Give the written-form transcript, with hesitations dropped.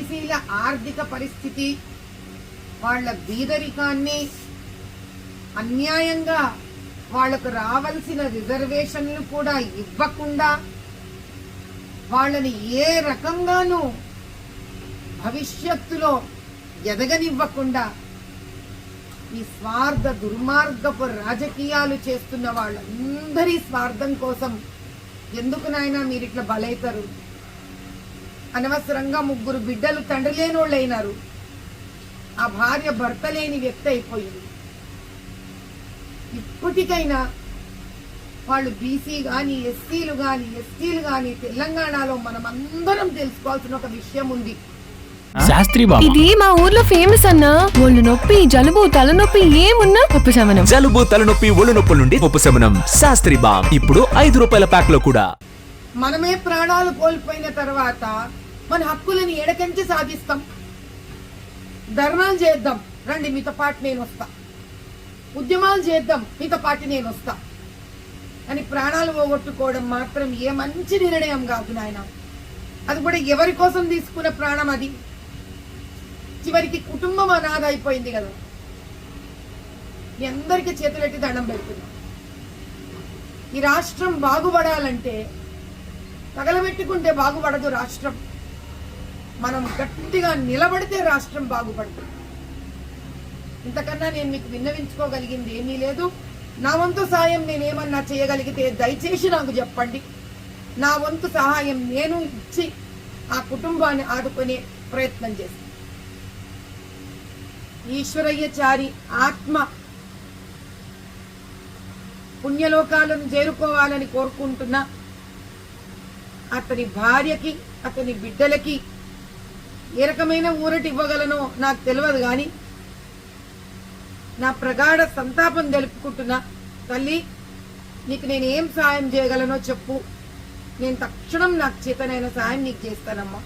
బీసీల ఆర్థిక పరిస్థితి, వాళ్ళ బీదరికాన్ని, అన్యాయంగా వాళ్లకు రావాల్సిన రిజర్వేషన్లు కూడా ఇవ్వకుండా, వాళ్ళని ఏ రకంగానూ భవిష్యత్తులో ఎదగనివ్వకుండా ఈ స్వార్థ దుర్మార్గపు రాజకీయాలు చేస్తున్న వాళ్ళందరి స్వార్థం కోసం ఎందుకు నాయనా మీరు ఇట్లా బలైతారు? అనవసరంగా 3 బిడ్డలు తండ్రి లేనోళ్ళు అయినారు. ఆ భార్య భర్త లేని వ్యక్తి అయిపోయింది. ఇప్పటికైనా వాళ్ళు బీసీ గాని, ఎస్సీలు గాని, ఎస్టీలు గాని తెలంగాణలో మనం అందరం తెలుసుకోవాల్సిన ఒక విషయం ఉంది. శాస్త్రి బాబు, ఇది మా ఊర్లో ఫేమస్ అన్నా. ఒళ్ళు నొప్పి, జలుబు, తలనొప్పి ఏమున్నా ఉపశమనం. జలుబు, తలనొప్పి, ఒళ్ళు నొప్పుల నుండి ఉపశమనం. శాస్త్రి బామ్ ఇప్పుడు 5 రూపాయల ప్యాక్ లో కూడా. మనమే ప్రాణాలు కోల్పోయిన తర్వాత మన హక్కులని ఎడకంచి సాధిస్తాం. ధర్నాలు చేద్దాం, రండి మీతో పాటు నేను వస్తా. ఉద్యమాలు చేద్దాం, మీతో పాటు నేను వస్తా అని ప్రాణాలు పోగొట్టుకోవడం మాత్రం ఏ మంచి నిర్ణయం కాదు నాయన. అది కూడా ఎవరి కోసం తీసుకున్న ప్రాణం? అది చివరికి కుటుంబం అనాథ అయిపోయింది కదా. మీ అందరికీ చేతులెట్టి దండం పెడుతున్నాం. ఈ రాష్ట్రం బాగుపడాలంటే తగలబెట్టుకుంటే బాగుపడదు రాష్ట్రం. మనం గట్టిగా నిలబడితే రాష్ట్రం బాగుపడుతుంది. ఇంతకన్నా నేను మీకు విన్నవించుకోగలిగింది ఏమీ లేదు. నా వంతు సాయం నేనేమన్నా చేయగలిగితే దయచేసి నాకు చెప్పండి. నా వంతు సహాయం నేను ఇచ్చి ఆ కుటుంబాన్ని ఆదుకునే ప్రయత్నం చేస్తాను. ఈశ్వరయ్యచారి ఆత్మ పుణ్యలోకాలను చేరుకోవాలని కోరుకుంటున్నా. అతని భార్యకి, అతని బిడ్డలకి ఏ రకమైన ఊరటి ఇవ్వగలనో నాకు తెలియదు, కానీ నా ప్రగాఢ సంతాపం తెలుపుకుంటున్నా. తల్లి, నీకు నేను ఏం సాయం చేయగలనో చెప్పు. నేను తక్షణం నాకు చేతనైన సాయం నీకు చేస్తానమ్మా.